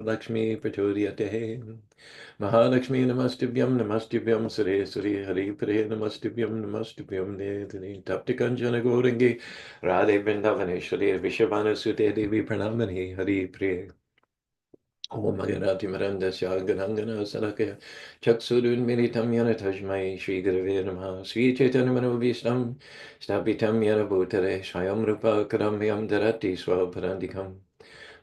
Lakshmi Prachodhyate Mahalakshmi Namastubhyam Sure Sure Hari Pre Namastubhyam Nedini Taptikanjana Gorangi Radhe Vrindavaneshwari Vishavana Sute Devi Pranamani Hari Pre Om Maganati Marandasya Ganangana Salakya Chaksurun Militam Yana Tajmai Shri Gurave Namaha Sri Chaitanya Manobhishtam Snapitam Yana Bhutare Swayam Rupa Karamyam Darati Swaparandikam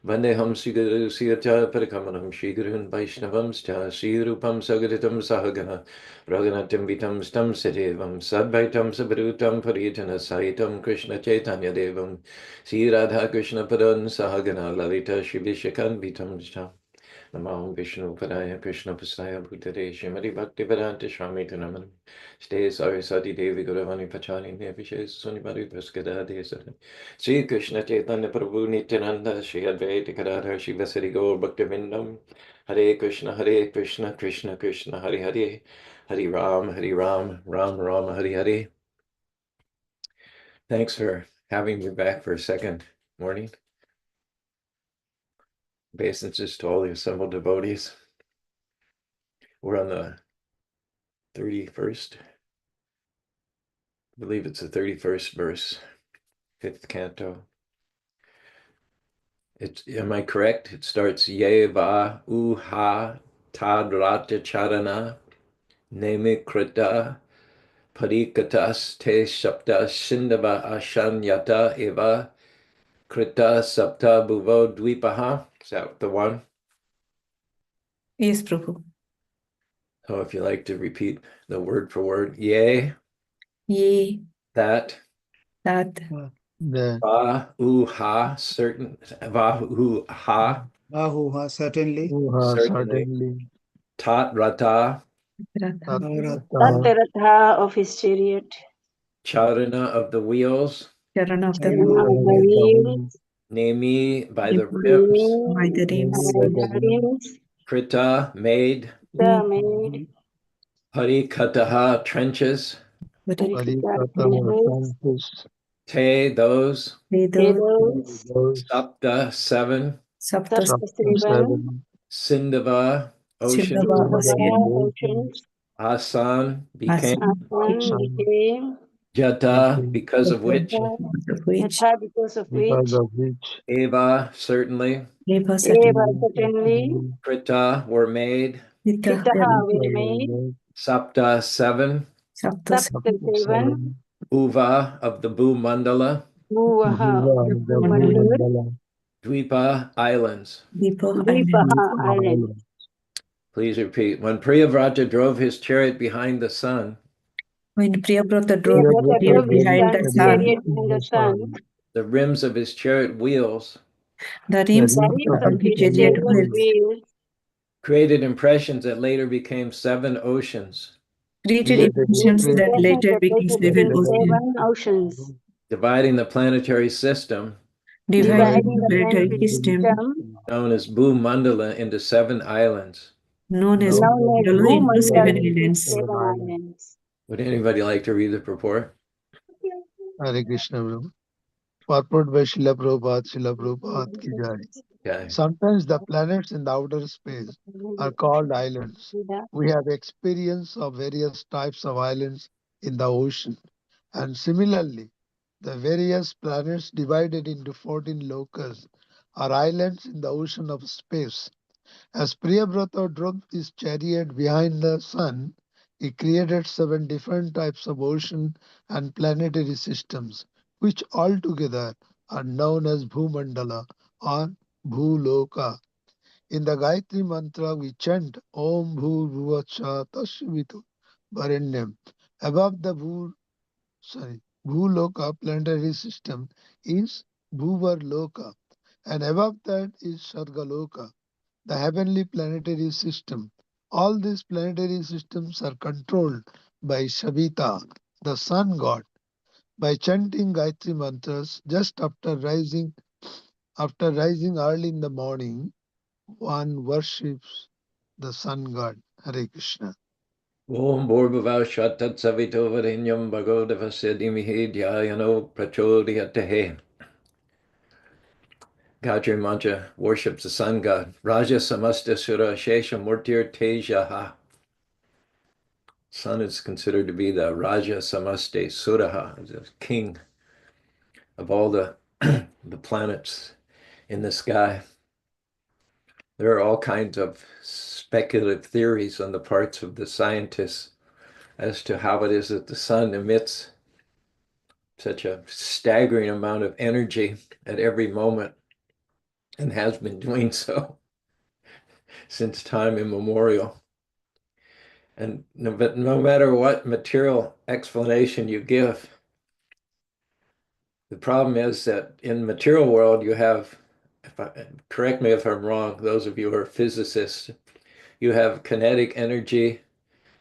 Vandeham Siyata Parakamanam Shri Gurun Vaishnavam Sta Sri Rupam Sagaritam Sahagana Raghunatam Vitam Stam Sadevam Sadvaitam Sabrutam Paritana Saitam Krishna Chaitanya Devam Sri Radha Krishna Padan Sahagana Lalita Shri Vishakan Vitam Stam Namo Vishnu Padaya Krishna Pasaya Bhutare Shrimati Bhakti Vedanta Swami Namanam Ste Sarasati Devi Guravani Pachani Nevishes Sunibari Praskada Desata Sri Krishna Chaitanya Prabhu Nityananda Shri Advaita Kadadhar Shri Vasari Gaur Bhaktivinoda Hare Krishna Krishna Krishna Hare Hare Hare Ram Ram Hare Hare. Thanks for having me back for a second morning. Obeisances to all the assembled devotees. We're on the 31st. I believe it's the 31st verse, 5th canto. Am I correct? It starts Ye va uha tadrata charana neme krita parikatas te sapta sindava ashanyata eva krita sapta bhuvo dvipaha. Is that the one? Yes, Prabhu. So if you like to repeat the word for word, Ye, that, the, va uha, certain, va uha, Ahuha, certainly. certainly. Tat rata, Ratha of his chariot, charana of the wheels, Charana of the Charana of the wheels, nemi by the rims, by the rims, by the rims, krita made, the made, parikataha trenches, Parikata trenches, te those, Vedos, sapta seven, Sapta Saptasevan, sindava ocean, Sindhava, oceans, asan became, Asan became, jata because of which, Yatha because of which, eva certainly, Eva Eva certainly, krita were made, Kritaha were made, sapta seven, Saptasevan, uva of the Bhu Mandala, Bhuvaha of the Bhumandalas, Dvipa islands. Dvipaha island. Please repeat. When Priyavrata drove his chariot behind the sun, When Priyavrata drove Priyavrata his drove his behind the sun, chariot behind the sun, the rims of his chariot wheels the rims the of rims of his his chariot chariot wheels wheels created impressions that later became seven oceans, created impressions that later became seven oceans, seven oceans, dividing the planetary system dividing dividing the the planetary planetary system system known as Bhu Mandala into seven islands. known as known as Mandala into seven Bhumandal into islands. 7 islands. Would anybody like to read the purport? Hare Krishna, Prabhu. Purport by Srila Prabhupada ki jai. Okay. Sometimes the planets in the outer space are called islands. We have experience of various types of islands in the ocean. And similarly, the various planets divided into 14 lokas are islands in the ocean of space. As Priyavrata drove his chariot behind the sun, he created 7 different types of ocean and planetary systems, which altogether are known as Bhumandala or Bhuloka. In the Gayatri Mantra, we chant Om Bhurvacha Tashvitu Varenyam. Above the Bhuloka planetary system is Bhuvarloka, and above that is Sargaloka, the heavenly planetary system. All these planetary systems are controlled by Shabita, the sun god. By chanting Gayatri mantras just after rising early in the morning, one worships the sun god. Hare Krishna. Om Bhurbhuva Shatat Savito Varenyam Bhagodavasya Dhimihi Dhyayano Prachodhyate. Gayatri Mantra worships the sun god. Raja Samasta Sura Shesha Murtir Tejaha. Sun is considered to be the Raja Samaste Suraha, the king of all the, the planets in the sky. There are all kinds of speculative theories on the parts of the scientists as to how it is that the sun emits such a staggering amount of energy at every moment and has been doing so since time immemorial. And no matter what material explanation you give, the problem is that in material world you have, correct me if I'm wrong, those of you who are physicists, you have kinetic energy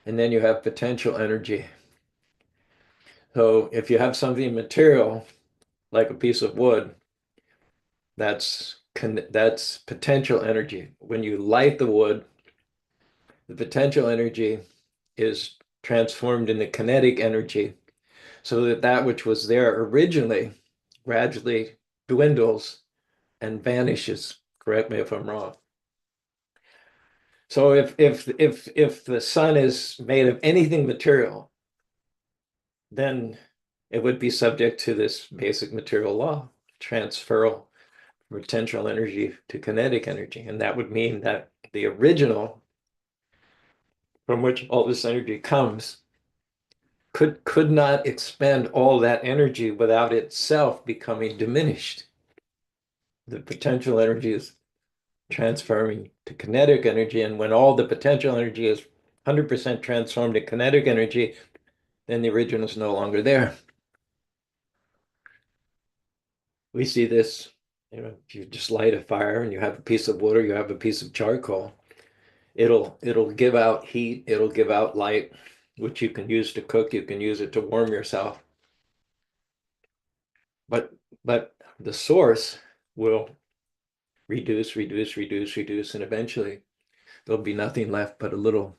and then you have potential energy. So if you have something material, like a piece of wood, that's potential energy. When you light the wood, the potential energy is transformed into kinetic energy, so that that which was there originally gradually dwindles and vanishes. Correct me if I'm wrong. So if the sun is made of anything material, then it would be subject to this basic material law, transferal potential energy to kinetic energy. And that would mean that the original from which all this energy comes could not expend all that energy without itself becoming diminished. The potential energy is transforming to kinetic energy, and when all the potential energy is 100% transformed to kinetic energy, then the original is no longer there. We see this, if you just light a fire and you have a piece of wood or you have a piece of charcoal, it'll give out heat, it'll give out light, which you can use to cook, you can use it to warm yourself. But the source will reduce, and eventually there'll be nothing left but a little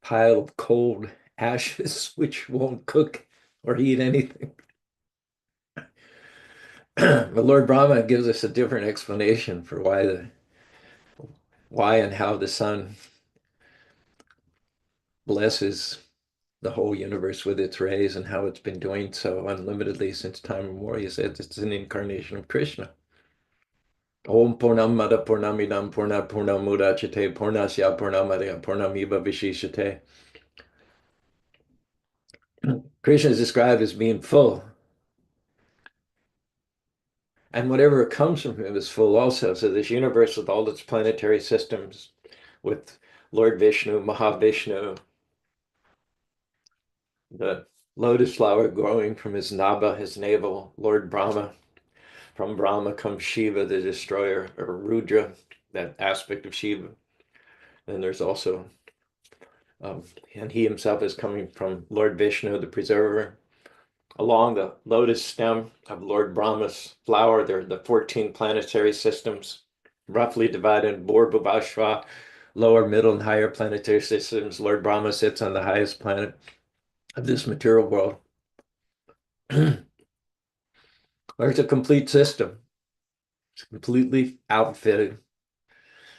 pile of cold ashes, which won't cook or heat anything. But Lord Brahma gives us a different explanation for why and how the sun blesses the whole universe with its rays and how it's been doing so unlimitedly since time immemorial. He says it's an incarnation of Krishna. Om Purnam Mada Purnamidam Purna Purnamudachate Purnasya Purnamadaya Purnamiva Vishishate. Krishna is described as being full. And whatever comes from him is full also. So this universe with all its planetary systems, with Lord Vishnu, Mahavishnu, the lotus flower growing from his nabha, his navel, Lord Brahma. From Brahma comes Shiva, the destroyer, or Rudra, that aspect of Shiva. Then there's also, and he himself is coming from Lord Vishnu, the preserver. Along the lotus stem of Lord Brahma's flower, there are the 14 planetary systems, roughly divided in Bhurbhuvashva, lower, middle, and higher planetary systems. Lord Brahma sits on the highest planet of this material world. There's a complete system. It's completely outfitted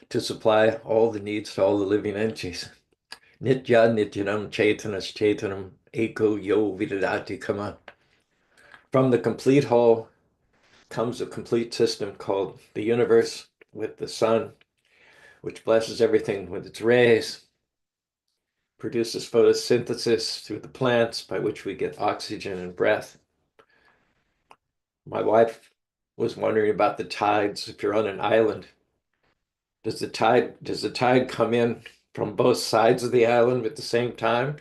to supply all the needs to all the living entities. Nitya Nityanam Chaitanas Chaitanam Eko Yo Vidadati Kama. From the complete whole comes a complete system called the universe, with the sun, which blesses everything with its rays, produces photosynthesis through the plants by which we get oxygen and breath. My wife was wondering about the tides. If you're on an island, does the tide come in from both sides of the island at the same time,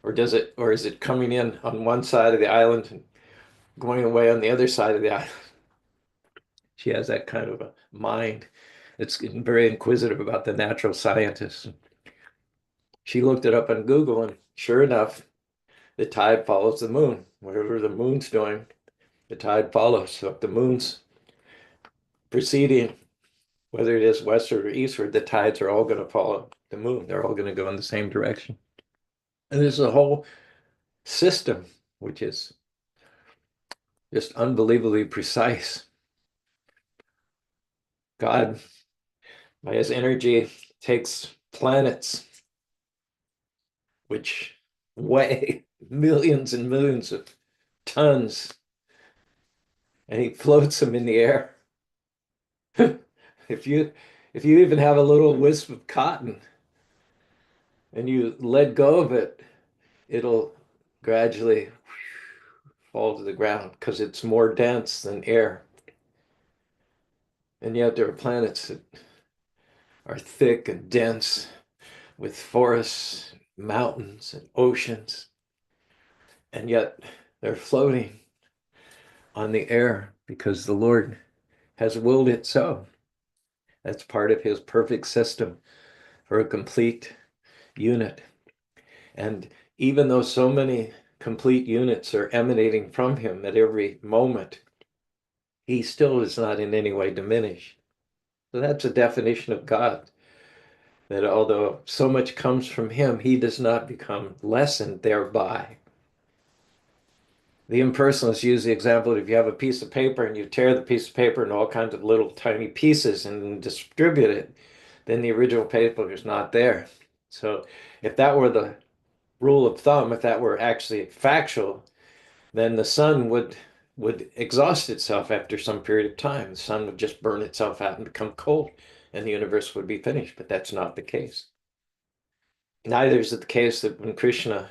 or is it coming in on one side of the island and going away on the other side of the island? She has that kind of a mind. It's very inquisitive about the natural scientists. She looked it up on Google, and sure enough, the tide follows the moon. Whatever the moon's doing, the tide follows. So if the moon's proceeding, whether it is westward or eastward, the tides are all going to follow the moon. They're all going to go in the same direction. And there's a whole system which is just unbelievably precise. God, by his energy, takes planets, which weigh millions and millions of tons, and he floats them in the air. If you even have a little wisp of cotton and you let go of it, it'll gradually fall to the ground because it's more dense than air. And yet there are planets that are thick and dense with forests, mountains, and oceans, and yet they're floating on the air because the Lord has willed it so. That's part of his perfect system for a complete unit. And even though so many complete units are emanating from him at every moment, he still is not in any way diminished. So that's a definition of God, that although so much comes from him, he does not become lessened thereby. The impersonalists use the example that if you have a piece of paper and you tear the piece of paper into all kinds of little tiny pieces and distribute it, then the original paper is not there. So if that were the rule of thumb, if that were actually factual, then the sun would exhaust itself after some period of time. The sun would just burn itself out and become cold, and the universe would be finished. But that's not the case. Neither is it the case that when Krishna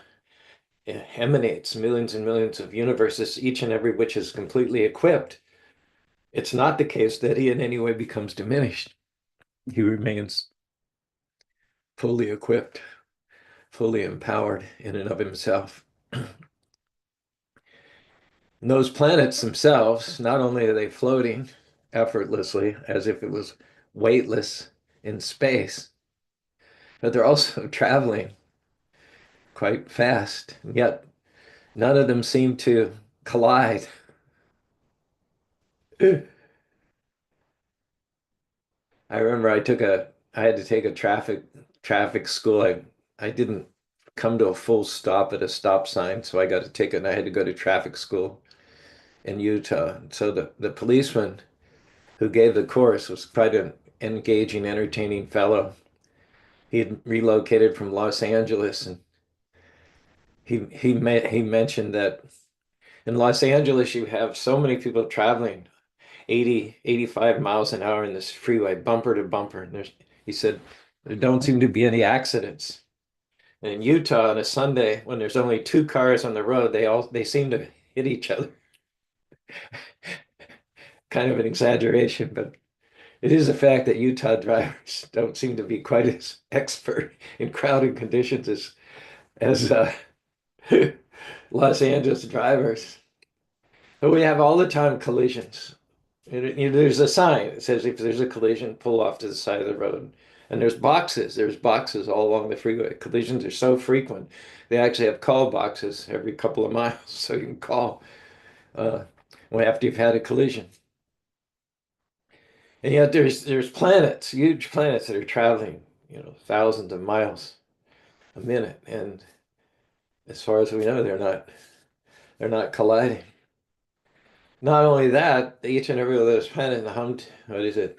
emanates millions and millions of universes, each and every which is completely equipped, it's not the case that he in any way becomes diminished. He remains fully equipped, fully empowered in and of himself. And those planets themselves, not only are they floating effortlessly as if it was weightless in space, but they're also traveling quite fast. And yet none of them seem to collide. I remember I had to take a traffic school. I didn't come to a full stop at a stop sign, so I had to go to traffic school in Utah. So the policeman who gave the course was quite an engaging, entertaining fellow. He had relocated from Los Angeles, and he mentioned that in Los Angeles you have so many people traveling 80, 85 miles an hour in this freeway, bumper to bumper. And he said, there don't seem to be any accidents. And in Utah on a Sunday, when there's only two cars on the road, they seem to hit each other. Kind of an exaggeration, but it is a fact that Utah drivers don't seem to be quite as expert in crowded conditions as Los Angeles drivers. But we have all the time collisions. There's a sign that says if there's a collision, pull off to the side of the road. And there's boxes all along the freeway. Collisions are so frequent, they actually have call boxes every couple of miles, so you can call uh, after you've had a collision. And yet there's planets, huge planets that are traveling, thousands of miles a minute, and as far as we know, they're not colliding. Not only that, each and every one of those planets, what is it?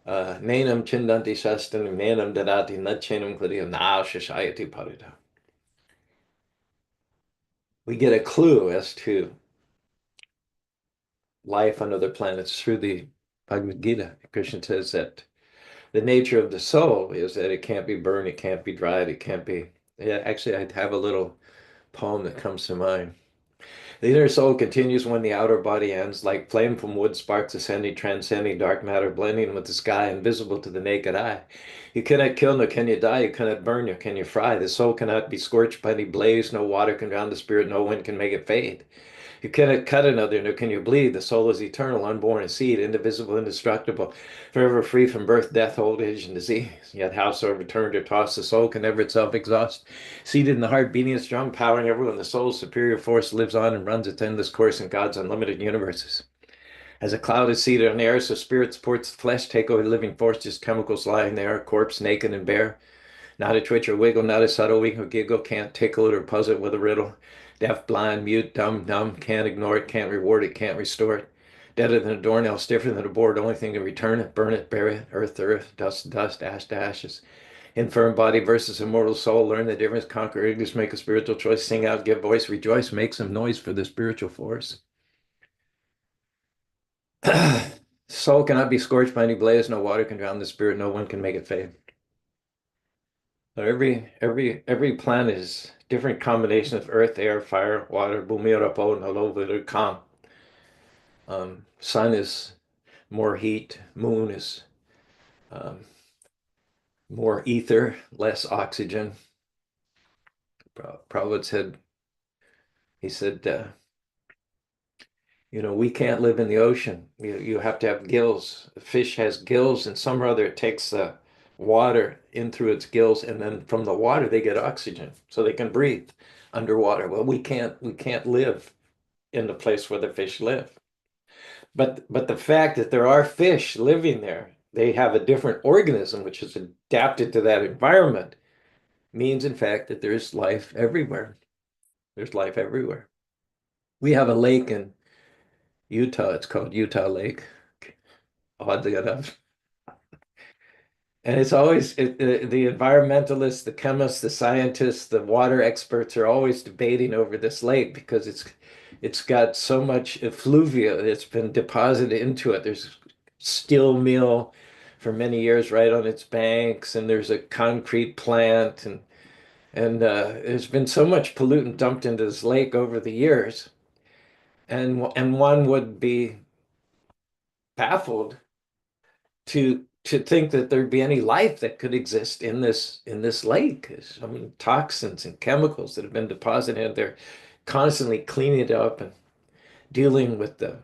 Nanam chindanti shastan manam dadati nachenam kladiyam na shashayati parida. We get a clue as to life on other planets through the Bhagavad Gita. Krishna says that the nature of the soul is that it can't be burned, it can't be dried, it can't be. Yeah, actually, I have a little poem that comes to mind. The inner soul continues when the outer body ends, like flame from wood, sparks ascending, transcending dark matter, blending with the sky, invisible to the naked eye. You cannot kill, nor can you die. You cannot burn, nor can you fry. The soul cannot be scorched by any blaze. No water can drown the spirit. No wind can make it fade. You cannot cut another, nor can you bleed. The soul is eternal, unborn, a seed, indivisible, indestructible, forever free from birth, death, old age, and disease. Yet howsoever turned or tossed, the soul can never itself exhaust. Seated in the heart, beating its drum, powering everyone, the soul's superior force lives on and runs its endless course in God's unlimited universes. As a cloud is seated on air, so spirit supports the flesh, take away the living force, just chemicals lying there, a corpse naked and bare. Not a twitch or wiggle, not a subtle wink or giggle, can't tickle it or puzzle it with a riddle. Deaf, blind, mute, dumb, can't ignore it, can't reward it, can't restore it. deader than a doornail, stiffer than a board. Only thing to return it, burn it, bury it, earth to earth, dust to dust, ash to ashes. Infirm body versus immortal soul. Learn the difference, conquer ignorance, make a spiritual choice, sing out, give voice, rejoice, make some noise for the spiritual force. Soul cannot be scorched by any blaze, no water can drown the spirit, no one can make it fade. So every planet is different combination of earth, air, fire, water, bhumi rapo, nalo, vidu, kam. Sun is more heat, moon is more ether, less oxygen. Prabhupada said, he said, we can't live in the ocean. You have to have gills. A fish has gills, and some or other it takes the water in through its gills, and then from the water they get oxygen, so they can breathe underwater. Well, we can't live in the place where the fish live. But the fact that there are fish living there, they have a different organism which is adapted to that environment, means in fact that there's life everywhere. There's life everywhere. We have a lake in Utah. It's called Utah Lake, oddly enough. And it's always the environmentalists, the chemists, the scientists, the water experts are always debating over this lake because it's got so much effluvia that's been deposited into it. There's steel mill for many years right on its banks, and there's a concrete plant, and there's been so much pollutant dumped into this lake over the years, and one would be baffled to think that there'd be any life that could exist in this lake. I mean, toxins and chemicals that have been deposited. They're constantly cleaning it up and dealing with the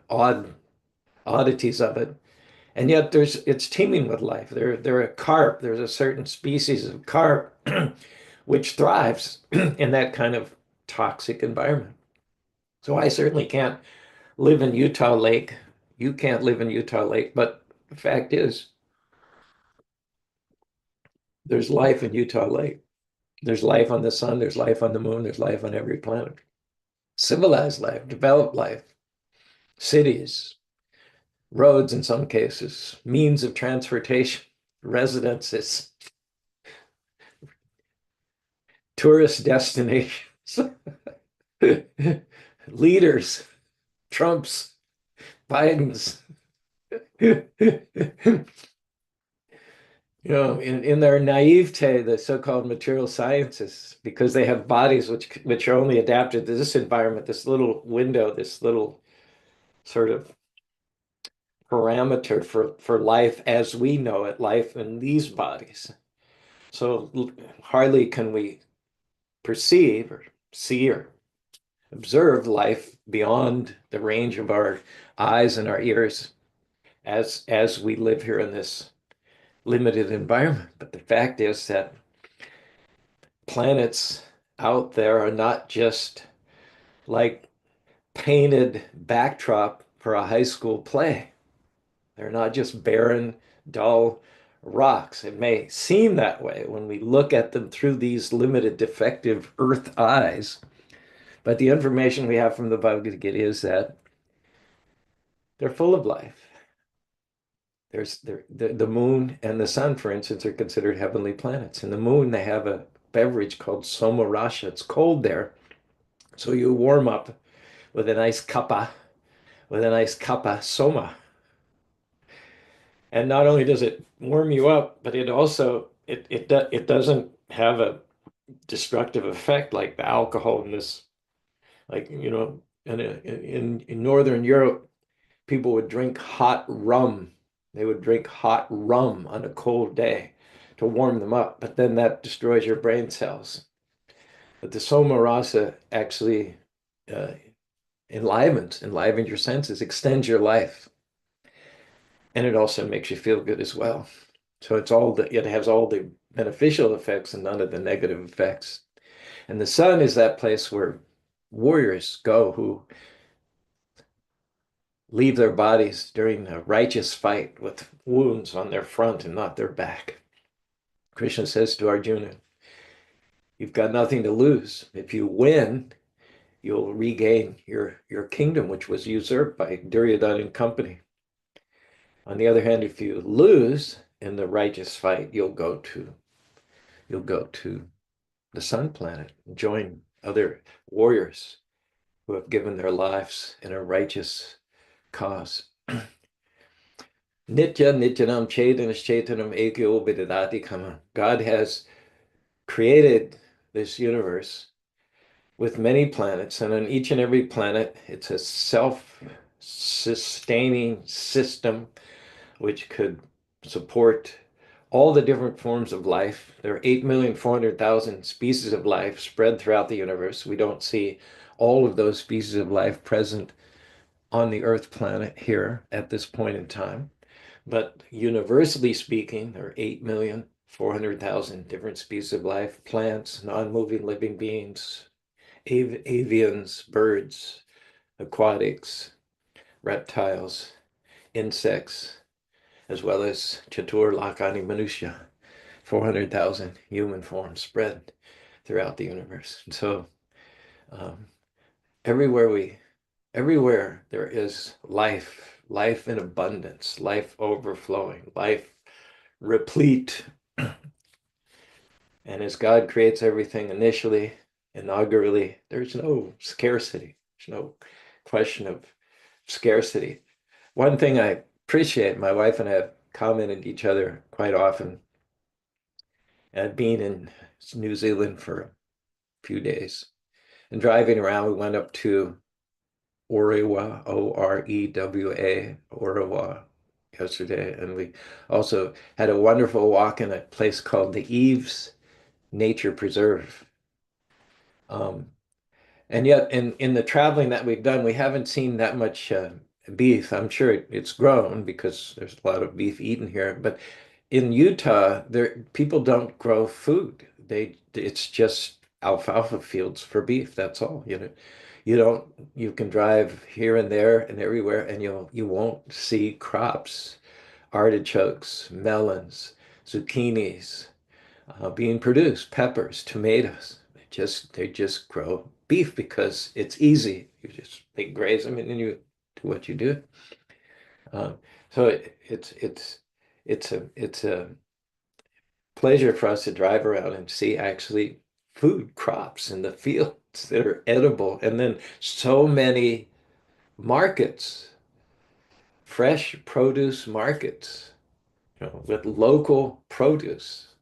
oddities of it. And yet it's teeming with life. There are carp. There's a certain species of carp which thrives in that kind of toxic environment. So I certainly can't live in Utah Lake. You can't live in Utah Lake, but the fact is, there's life in Utah Lake. There's life on the sun, there's life on the moon, there's life on every planet. Civilized life, developed life, cities, roads in some cases, means of transportation, residences, tourist destinations, leaders, Trumps, Bidens. In their naivete, the so-called material scientists, because they have bodies which are only adapted to this environment, this little window, this little sort of parameter for life as we know it, life in these bodies. So hardly can we perceive or see or observe life beyond the range of our eyes and our ears as we live here in this limited environment. But the fact is that planets out there are not just like painted backdrop for a high school play. They're not just barren, dull rocks. It may seem that way when we look at them through these limited, defective earth eyes. But the information we have from the Bhagavad Gita is that they're full of life. The moon and the sun, for instance, are considered heavenly planets. In the moon, they have a beverage called Soma Rasha. It's cold there. So you warm up with a nice kappa, Soma. And not only does it warm you up, but it also it doesn't have a destructive effect like the alcohol in this, like in Northern Europe, people would drink hot rum. They would drink hot rum on a cold day to warm them up, but then that destroys your brain cells. But the Soma Rasa actually uh, enlivens your senses, extends your life, and it also makes you feel good as well. So it has all the beneficial effects and none of the negative effects. And the sun is that place where warriors go who leave their bodies during a righteous fight with wounds on their front and not their back. Krishna says to Arjuna, you've got nothing to lose. If you win, you'll regain your kingdom, which was usurped by Duryodhana and company. On the other hand, if you lose in the righteous fight, you'll go to the sun planet, join other warriors who have given their lives in a righteous cause. Nitya Nityanam Chaitanam Chaitanam Ekyo Vidadati Kama. God has created this universe with many planets, and on each and every planet, it's a self-sustaining system which could support all the different forms of life. There are 8,400,000 species of life spread throughout the universe. We don't see all of those species of life present on the Earth planet here at this point in time. But universally speaking, there are 8,400,000 different species of life, plants, non-moving living beings, avians, birds, aquatics, reptiles, insects, as well as Chatur Lakani Manusya, 400,000 human forms spread throughout the universe. And so everywhere there is life in abundance, life overflowing, life replete. And as God creates everything initially, inaugurally, there's no scarcity. There's no question of scarcity. One thing I appreciate, my wife and I have commented each other quite often, and being in New Zealand for a few days and driving around, we went up to Orewa, Orewa, Orewa yesterday, and we also had a wonderful walk in a place called the Eves Nature Preserve. And yet in the traveling that we've done, we haven't seen that much beef. I'm sure it's grown because there's a lot of beef eaten here. But in Utah, people don't grow food. It's just alfalfa fields for beef. That's all. You can drive here and there and everywhere, and you won't see crops, artichokes, melons, zucchinis being produced, peppers, tomatoes. They just grow beef because it's easy. They graze them and then you do what you do. So it's a pleasure for us to drive around and see actually food crops in the fields that are edible, and then so many markets, fresh produce markets, with local produce.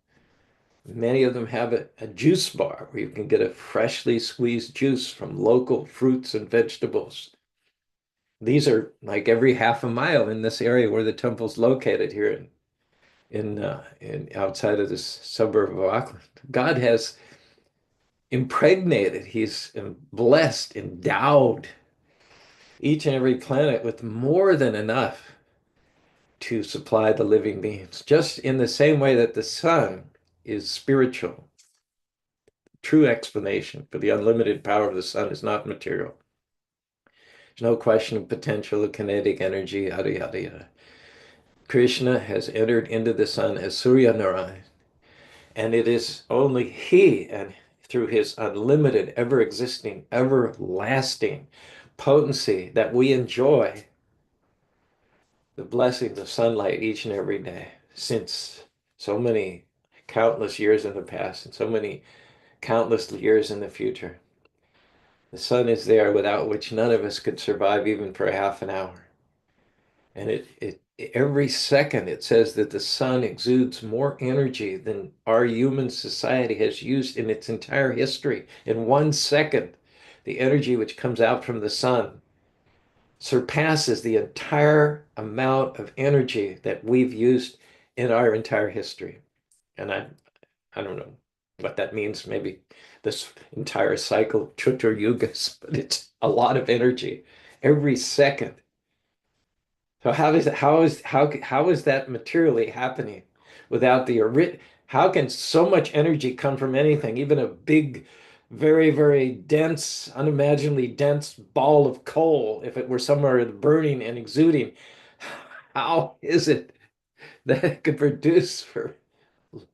Many of them have a juice bar where you can get a freshly squeezed juice from local fruits and vegetables. These are like every half a mile in this area where the temple's located here in outside of this suburb of Auckland. God has impregnated, he's blessed, endowed each and every planet with more than enough to supply the living beings, just in the same way that the sun is spiritual. True explanation for the unlimited power of the sun is not material. There's no question of potential of kinetic energy, yada, yada, yada. Krishna has entered into the sun as Surya Narayan, and it is only he, and through his unlimited, ever-existing, everlasting potency, that we enjoy the blessings of sunlight each and every day since so many countless years in the past and so many countless years in the future. The sun is there, without which none of us could survive even for half an hour. And every second it says that the sun exudes more energy than our human society has used in its entire history. In 1 second, the energy which comes out from the sun surpasses the entire amount of energy that we've used in our entire history. And I don't know what that means, maybe this entire cycle of Chatur Yugas, but it's a lot of energy every second. So how is that materially happening without how can so much energy come from anything, even a big, very, very dense, unimaginably dense ball of coal, if it were somewhere burning and exuding? How is it that it could produce for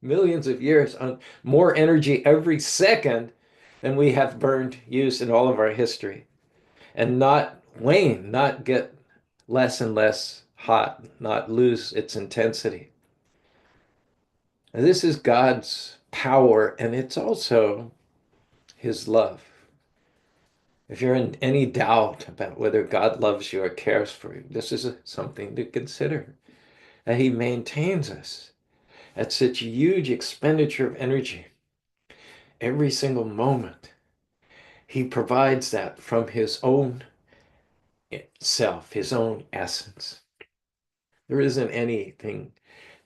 millions of years on more energy every second And we have burned, used in all of our history, and not wane, not get less and less hot, not lose its intensity. And this is God's power, and it's also his love. If you're in any doubt about whether God loves you or cares for you, this is something to consider. That he maintains us at such a huge expenditure of energy every single moment. He provides that from his own self, his own essence. There isn't anything,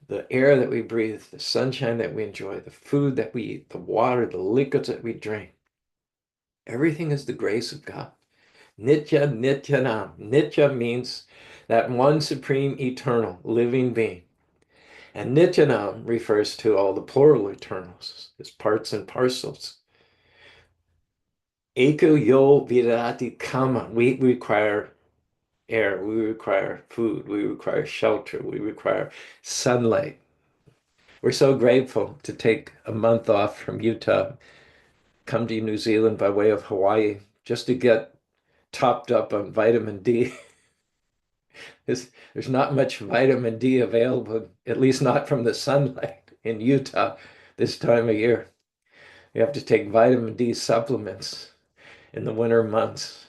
the air that we breathe, the sunshine that we enjoy, the food that we eat, the water, the liquids that we drink, everything is the grace of God. Nitya Nityanam. Nitya means that one supreme eternal living being. And Nityanam refers to all the plural eternals, as parts and parcels. Eko yo vidati kama. We require air, we require food, we require shelter, we require sunlight. We're so grateful to take a month off from Utah, come to New Zealand by way of Hawaii, just to get topped up on vitamin D. There's not much vitamin D available, at least not from the sunlight in Utah this time of year. You have to take vitamin D supplements in the winter months.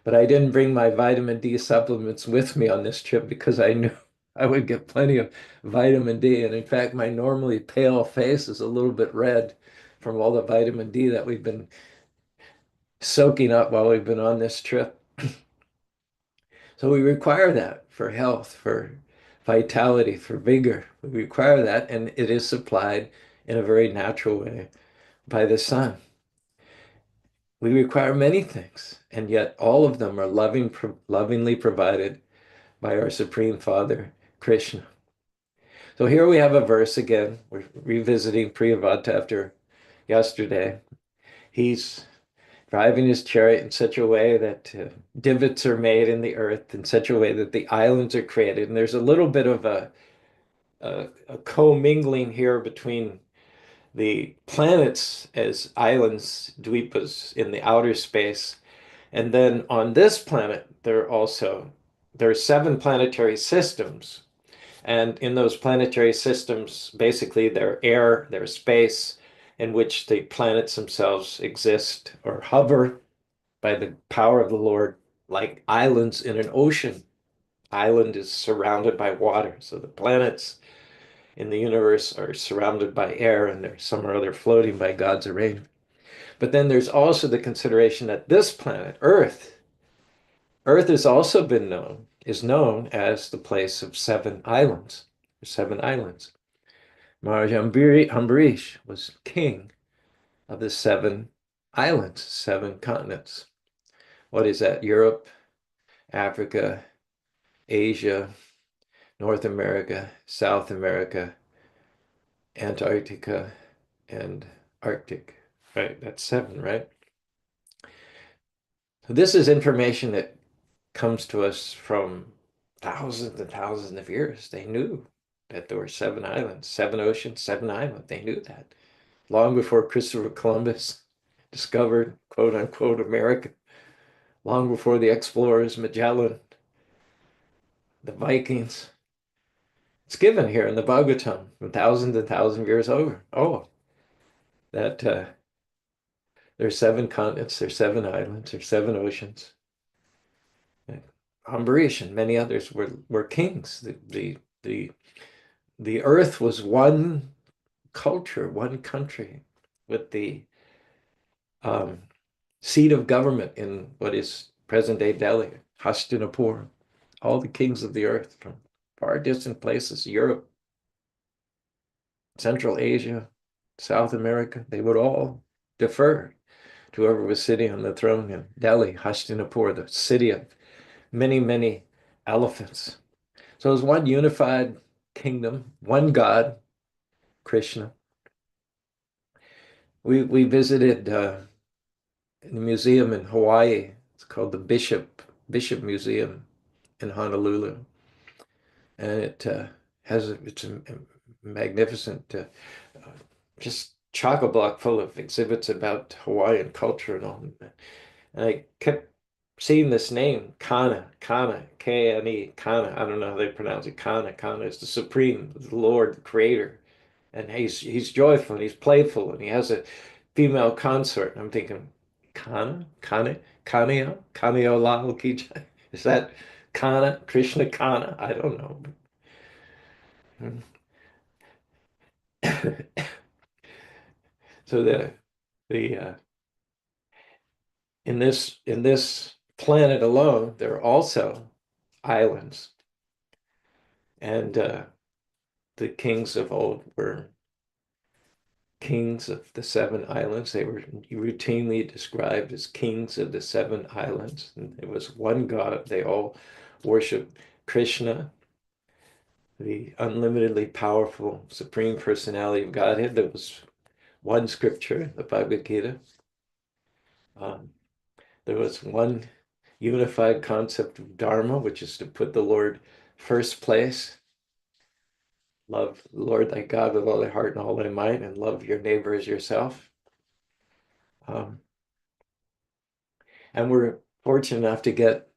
But I didn't bring my vitamin D supplements with me on this trip because I knew I would get plenty of vitamin D. And in fact, my normally pale face is a little bit red from all the vitamin D that we've been soaking up while we've been on this trip. So we require that for health, for vitality, for vigor. We require that, and it is supplied in a very natural way by the sun. We require many things, and yet all of them are lovingly provided by our Supreme Father, Krishna. So here we have a verse again. We're revisiting Priyavata after yesterday. He's driving his chariot in such a way that divots are made in the earth, in such a way that the islands are created. And there's a little bit of a commingling here between the planets as islands, dvipas, in the outer space. And then on this planet, there are 7 planetary systems. And in those planetary systems, basically, they're air, they're space, in which the planets themselves exist or hover by the power of the Lord, like islands in an ocean. Island is surrounded by water. So the planets in the universe are surrounded by air, and there's some or other floating by God's arrangement. But then there's also the consideration that this planet, Earth has also is known as the place of 7 islands. There's 7 islands. Maharaj Ambarish was king of the 7 islands, 7 continents. What is that? Europe, Africa, Asia, North America, South America, Antarctica, and Arctic. Right? That's 7, right? So this is information that comes to us from thousands and thousands of years. They knew that there were 7 islands, 7 oceans, 7 islands. They knew that long before Christopher Columbus discovered, quote unquote, America, long before the explorers, Magellan, the Vikings. It's given here in the Bhagavatam from thousands and thousands of years over. Oh, that there's 7 continents, there's 7 islands, there's 7 oceans. Ambarish and many others were kings. The earth was one culture, one country, with the seat of government in what is present-day Delhi, Hastinapur. All the kings of the earth from far distant places, Europe, Central Asia, South America, they would all defer to whoever was sitting on the throne in Delhi, Hastinapur, the city of many, many elephants. So it was one unified kingdom, one God, Krishna. We visited a museum in Hawaii. It's called the Bishop Museum in Honolulu, and it's a magnificent, just chock-a-block full of exhibits about Hawaiian culture and all. And I kept seeing this name, Kana, K-N-E, Kana. I don't know how they pronounce it. Kana. Kana is the supreme, the Lord, the creator. And he's joyful and he's playful and he has a female consort. And I'm thinking, Kana? Kaneo? Kaneo Lal Kijai? Is that Kana? Krishna Kana? I don't know. So the in this planet alone, there are also islands, and the kings of old were kings of the seven islands. They were routinely described as kings of the seven islands. And there was one God. They all worshiped Krishna, the unlimitedly powerful Supreme Personality of Godhead. There was one scripture, the Bhagavad Gita. Um, there was one unified concept of Dharma, which is to put the Lord first place. Love the Lord thy God with all thy heart and all thy might, and love your neighbor as yourself. And we're fortunate enough to get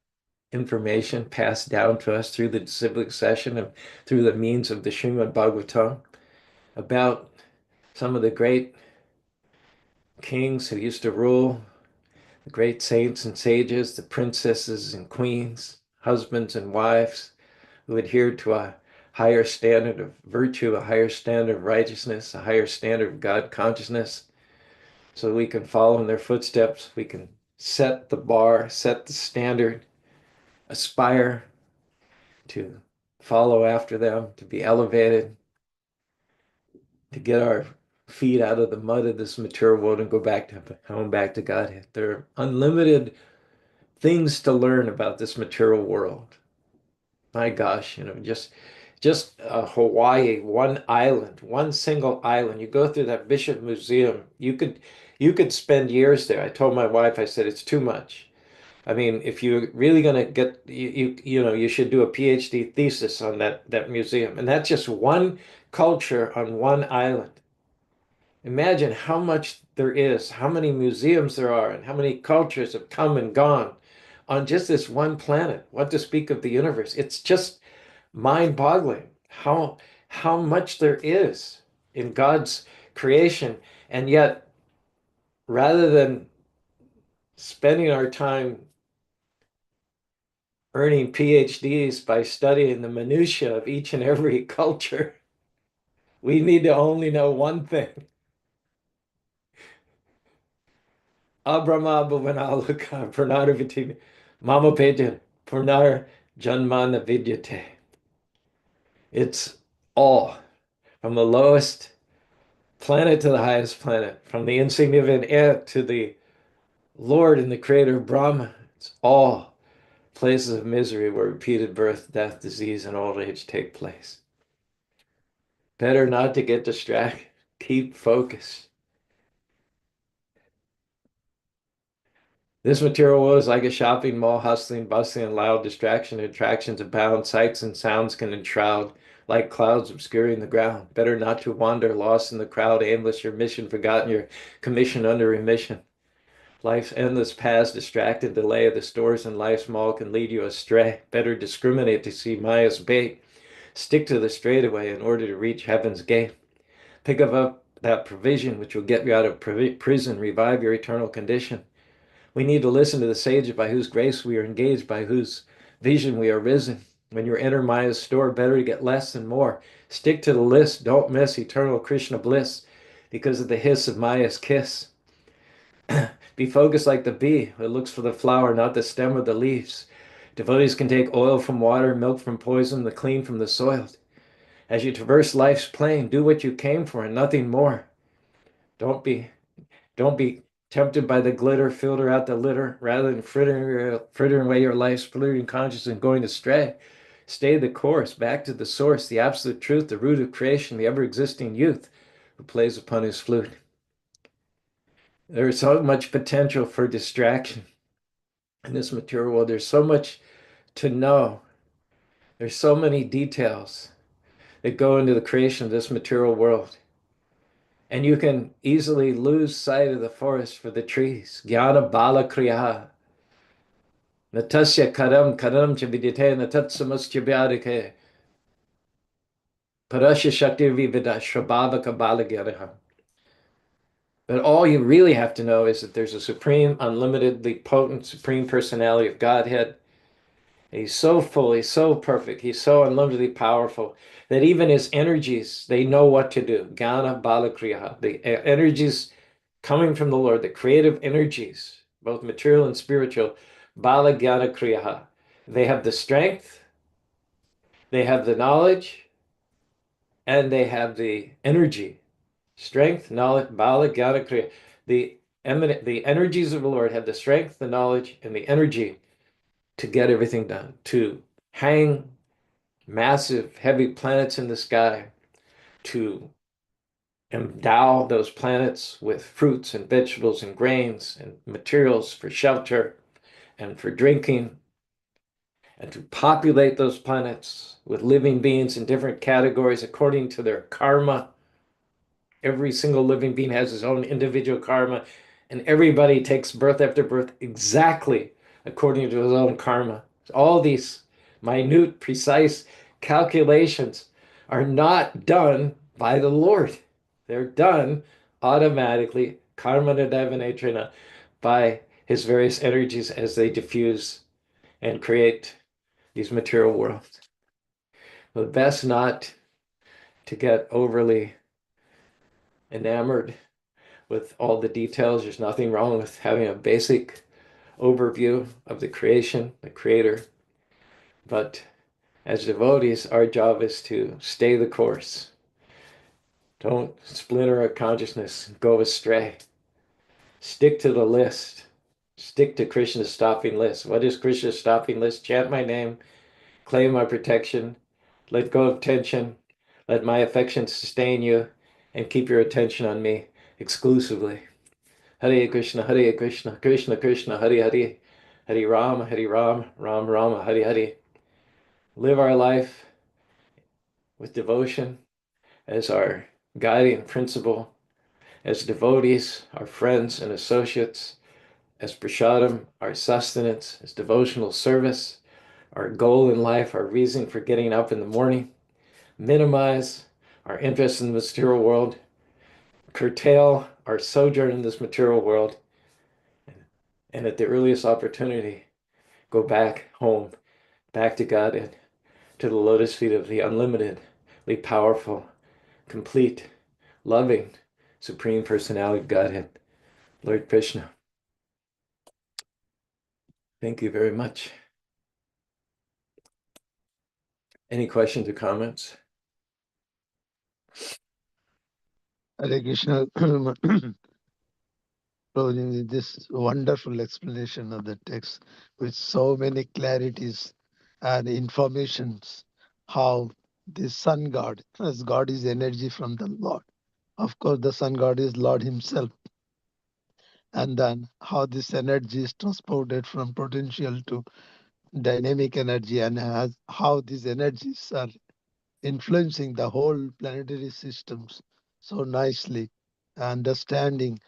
information passed down to us through the disciplic session and through the means of the Srimad Bhagavatam about some of the great kings who used to rule, the great saints and sages, the princesses and queens, husbands and wives who adhered to a higher standard of virtue, a higher standard of righteousness, a higher standard of God consciousness, so we can follow in their footsteps. We can set the bar, set the standard, aspire to follow after them, to be elevated, to get our feet out of the mud of this material world and go back to home, back to Godhead. There are unlimited things to learn about this material world. My gosh, just Hawaii, one island, one single island. You go through that Bishop Museum, you could spend years there. I told my wife, I said, it's too much. I mean, if you're really going to get, you should do a PhD thesis on that museum. And that's just one culture on one island. Imagine how much there is, how many museums there are, and how many cultures have come and gone on just this one planet. What to speak of the universe? It's just mind-boggling how much there is in God's creation. And yet, rather than spending our time earning PhDs by studying the minutiae of each and every culture, we need to only know one thing. Abrahma bhuvanaloka pranarviti mama pete pranar janmana vidyate. It's all, from the lowest planet to the highest planet, from the insignificant ant to the Lord and the creator of Brahma. It's all places of misery where repeated birth, death, disease, and old age take place. Better not to get distracted. Keep focused. This material world is like a shopping mall, hustling, bustling, and loud. Distraction, attractions abound. Sights and sounds can enshroud like clouds obscuring the ground. Better not to wander, lost in the crowd, aimless, your mission forgotten, your commission under remission. Life's endless paths, distracted delay, the stores in life's mall can lead you astray. Better discriminate to see Maya's bait. Stick to the straightaway in order to reach heaven's gate. Pick up that provision which will get you out of prison, revive your eternal condition. We need to listen to the sage by whose grace we are engaged, by whose vision we are risen. When you enter Maya's store, better to get less than more. Stick to the list. Don't miss eternal Krishna bliss because of the hiss of Maya's kiss. Be focused like the bee that looks for the flower, not the stem or the leaves. Devotees can take oil from water, milk from poison, the clean from the soiled. As you traverse life's plane, do what you came for and nothing more. Don't be tempted by the glitter, filter out the litter, rather than frittering away your life's polluting conscience and going astray. Stay the course, back to the source, the absolute truth, the root of creation, the ever-existing youth who plays upon his flute. There is so much potential for distraction in this material world. There's so much to know. There's so many details that go into the creation of this material world. And you can easily lose sight of the forest for the trees. Jnana bala kriya. Natasya karam karam chavidite natatsamasya vyadike. Parasya shakti vivida shrabhavaka bala gyanaha. But all you really have to know is that there's a supreme, unlimitedly potent, supreme personality of Godhead. He's so full, he's so perfect, he's so unlimitedly powerful that even his energies, they know what to do. Jnana balakriya, the energies coming from the Lord, the creative energies, both material and spiritual, bala jnana kriya. They have the strength, they have the knowledge, and they have the energy. Strength, knowledge, bala jnana kriya. The energies of the Lord have the strength, the knowledge, and the energy to get everything done, to hang massive, heavy planets in the sky, to endow those planets with fruits and vegetables and grains and materials for shelter and for drinking, and to populate those planets with living beings in different categories according to their karma. Every single living being has his own individual karma, and everybody takes birth after birth exactly according to his own karma. All these minute, precise calculations are not done by the Lord. They're done automatically, karma nadavanaitrina, by his various energies as they diffuse and create these material worlds. The best not to get overly enamored with all the details. There's nothing wrong with having a basic overview of the creation, the creator. But as devotees, our job is to stay the course. Don't splinter our consciousness, go astray. Stick to the list. Stick to Krishna's stopping list. What is Krishna's stopping list? Chant my name, claim my protection, let go of tension, let my affection sustain you, and keep your attention on me exclusively. Hare Krishna, Krishna Krishna, Hare Hare, Hare Ram, Ram Rama, Hare Hare. Live our life with devotion as our guiding principle, as devotees, our friends and associates, as prasadam, our sustenance, as devotional service, our goal in life, our reason for getting up in the morning. Minimize our interest in the material world, curtail our sojourn in this material world, and at the earliest opportunity, go back home, back to God, and to the lotus feet of the unlimitedly powerful, complete, loving, supreme personality of Godhead, Lord Krishna. Thank you very much. Any questions or comments? Hare Krishna. Prabhuji, this wonderful explanation of the text with so many clarities and informations, how the sun god, as God is energy from the Lord. Of course, the sun god is Lord himself. And then how this energy is transported from potential to dynamic energy, and how these energies are influencing the whole planetary systems so nicely, understanding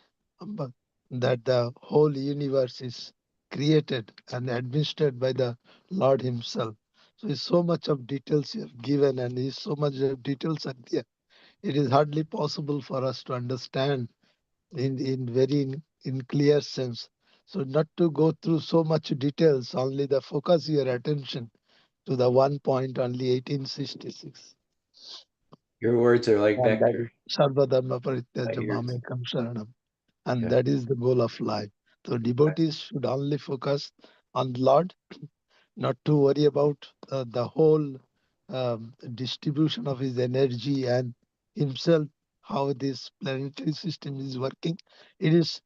um, that the whole universe is created and administered by the Lord Himself. So, it's so much of details you have given, and is so much of details are there. It is hardly possible for us to understand in clear sense. So, not to go through so much details, only the focus your attention to the one point, only 1866. Your words are like And that is nectar. Sarvadharma My Parityaja ears. Mamekam Sharanam. And Yeah. that is the goal of life. So devotees should only focus on the Lord, not to worry about the whole distribution of his energy and himself, how this planetary system is working. It is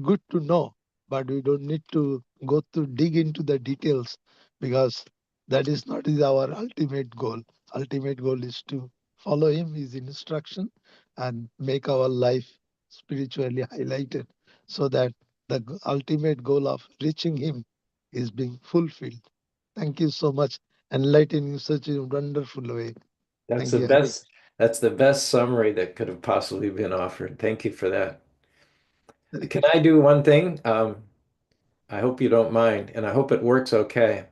good to know, but we don't need to go to dig into the details, because that is not is our ultimate goal. Ultimate goal is to follow him, his instruction, and make our life spiritually highlighted, so that the ultimate goal of reaching him is being fulfilled. Thank you so much, enlightening in such a wonderful way. That's Thank the you. best. That's the best summary that could have possibly been offered. Thank you for that. Can I do one thing? I hope you don't mind, and I hope it works okay.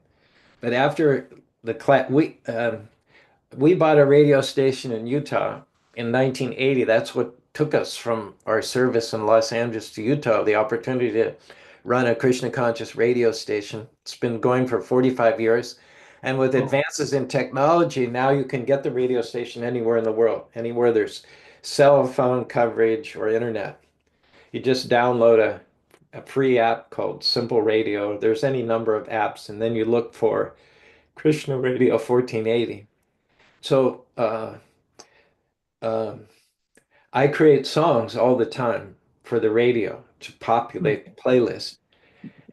But after the class, we bought a radio station in Utah in 1980. That's what took us from our service in Los Angeles to Utah, the opportunity to run a Krishna conscious radio station. It's been going for 45 years. And with advances in technology, now you can get the radio station anywhere in the world, anywhere there's cell phone coverage or internet. You just download a free app called Simple Radio. There's any number of apps, and then you look for Krishna Radio 1480. So um, I create songs all the time for the radio to populate the playlist.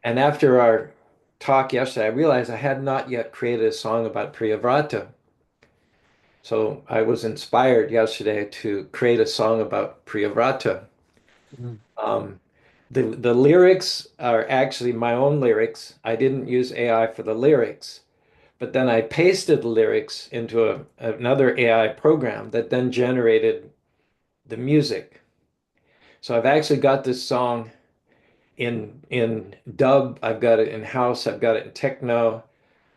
And after our talk yesterday, I realized I had not yet created a song about Priyavrata. So I was inspired yesterday to create a song about Priyavrata. Mm. The lyrics are actually my own lyrics. I didn't use AI for the lyrics, but then I pasted the lyrics into another AI program that then generated the music. So I've actually got this song in dub, I've got it in house, I've got it in techno,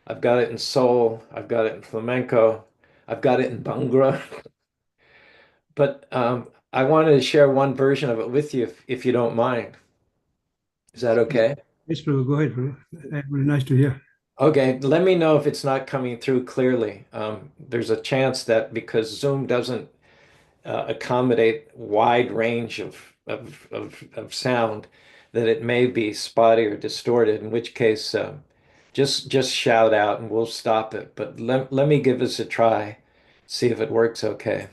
I've got it in soul, I've got it in flamenco, I've got it in Bhangra. But I wanted to share one version of it with you if you don't mind. Is that okay? Yes, Prabhu, go ahead, Prabhu. Very nice to hear. Okay, let me know if it's not coming through clearly. There's a chance that because Zoom doesn't accommodate wide range of sound, that it may be spotty or distorted, in which case just shout out and we'll stop it. But let me give this a try, see if it works okay.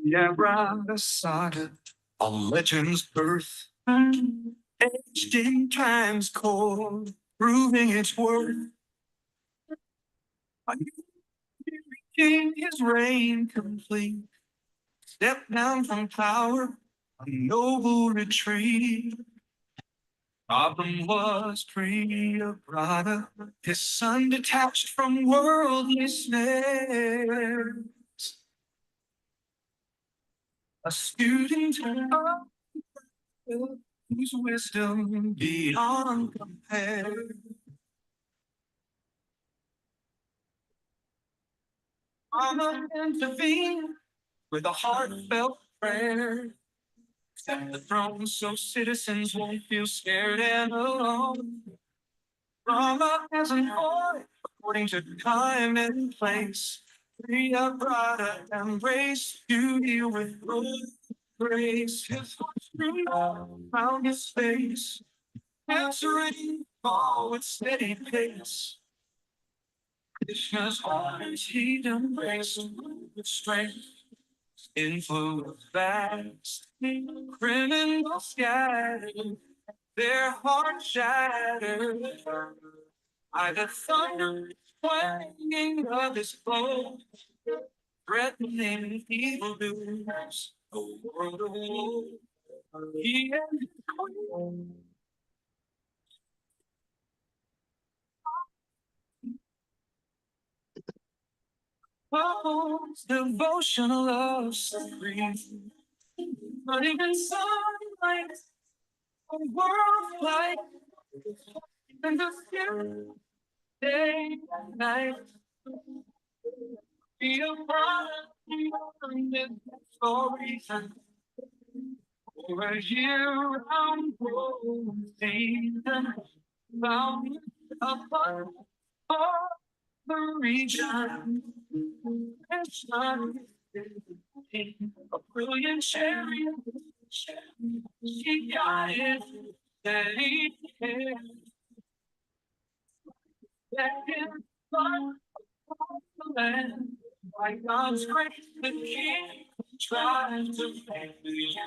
Yabrada saga, a legend's birth, etched in time's core, proving its worth. A new king, his reign complete, stepped down from power, a noble retreat. Problem was Priyavrata, his son detached from worldly snares. A student of whose wisdom beyond compare. Mama intervened with a heartfelt prayer. Set the throne so citizens won't feel scared and alone. Rama as an boy, according to time and place. Priyavrata embrace beauty with grace. His heart found his face, answering all with steady pace. Krishna's heart he embraced with strength. Influence vast, criminals scattered, their hearts shattered by the thunder twanging of his flow, threatening evildoers, a world of woe. He and his queen Paul's devotional love supreme. But even sunlight, a world like in the spirit, day and night. Be a part of the stories and over here around world season found upon all the region. It's not a brilliant chariot. She guided steady hand. That is fun of the land. By God's grace, the king tries to make the universe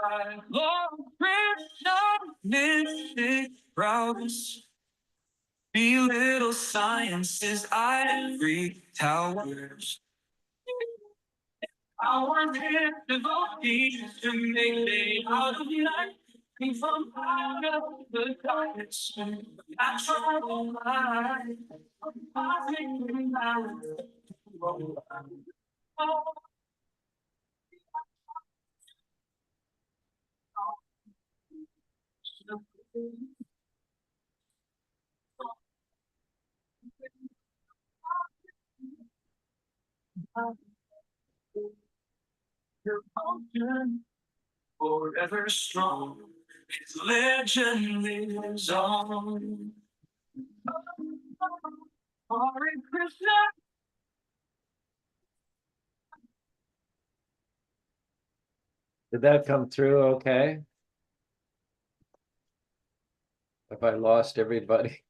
right. Lord, Krishna, mystic prowess, belittle science's ivory towers. Our devotees to make day out of night. And from out of the darkness, I trouble mind. I think now. Your mountain forever strong, his legend lives on. Hare Krishna. Did that come through okay? Have I lost everybody?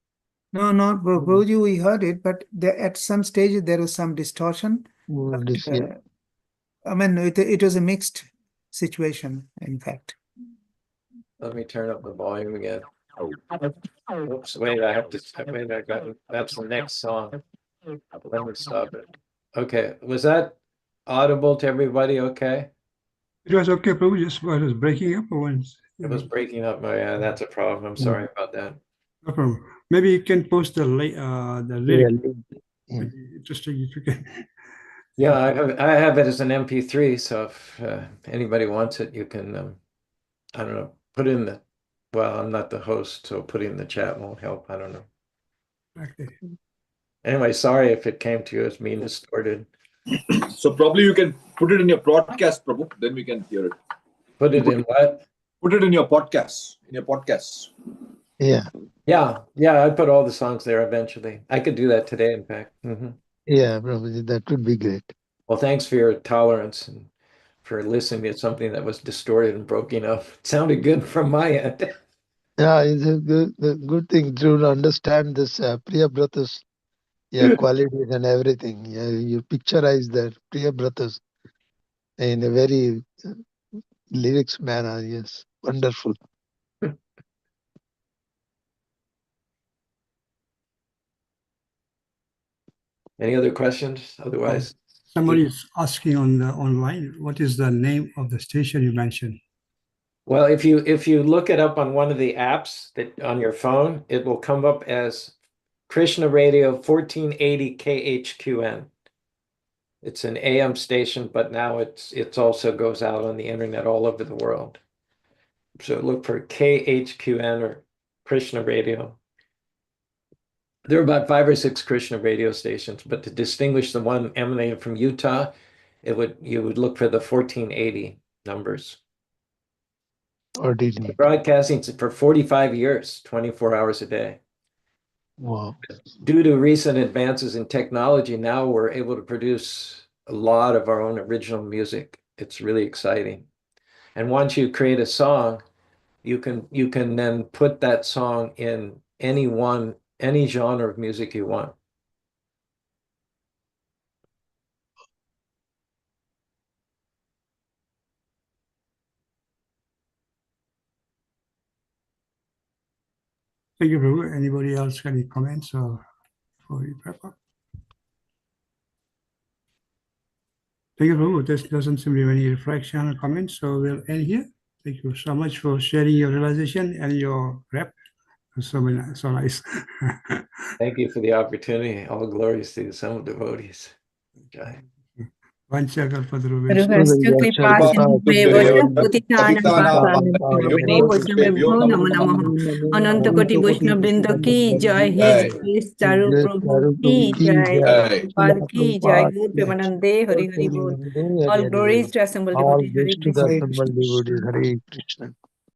No, not Guruji, we heard it, but there, at some stage there was some distortion. But, Yeah. I mean, it was a mixed situation, in fact. Let me turn up the volume again. Oops, wait, I have to, wait, I got, that's the next song. Let me stop it. Okay, was that audible to everybody okay? It was okay, Prabhu, just it was breaking up once. It was breaking up. Oh, yeah, that's a problem. I'm sorry about that. No problem. Maybe you can post the lyric. Yeah. Interesting if you can. Yeah, I have it as an MP3, so if anybody wants it, you can, I don't know, put in the, well, I'm not the host, so putting in the chat won't help. I don't know. Okay. Anyway, sorry if it came to you as being distorted. So probably you can put it in your broadcast, Prabhu, then we can hear it. Put it in what? Put it in your podcast. Yeah. Yeah, I put all the songs there eventually. I could do that today, in fact. Yeah, Prabhuji, that would be great. Well, thanks for your tolerance and for listening to something that was distorted and broken up. It sounded good from my end. Yeah, it's a good thing to understand this Priya Brata's qualities and everything. Yeah, you picturize that Priya Brata's in a very lyrics manner. Yes, wonderful. Any other questions? Otherwise, Somebody is asking on the online, what is the name of the station you mentioned? well, if you look it up on one of the apps that on your phone, it will come up as Krishna Radio 1480 KHQN. It's an AM station, but now it's also goes out on the internet all over the world. So look for KHQN or Krishna Radio. There are about 5 or 6 Krishna radio stations, but to distinguish the one emanating from Utah, you would look for the 1480 numbers. Or did he? Broadcasting for 45 years, 24 hours a day. Wow. Due to recent advances in technology, now we're able to produce a lot of our own original music. It's really exciting. And once you create a song, you can then put that song in any genre of music you want. Thank you, Prabhu. Anybody else got any comments or before we wrap up? Thank you, Prabhu. There doesn't seem to be any reflection or comments, so we'll end here. Thank you so much for sharing your realization and your rap. So nice. Thank you for the opportunity. All glories to the Son of Devotees. Jai. Ruhastha kripa sindhubhyo putitanam pavane Vaishnavebhyo namo namah. Ananta Koti Vaishnav Vrinda ki jai. His Grace Charu Prabhu ki jai. Prabhupada ki jai. Gaur Premanande Hari Hari Bol. All glories to assembled All devotees. Hare this to the Krishna. assembled devotees. Hare Krishna.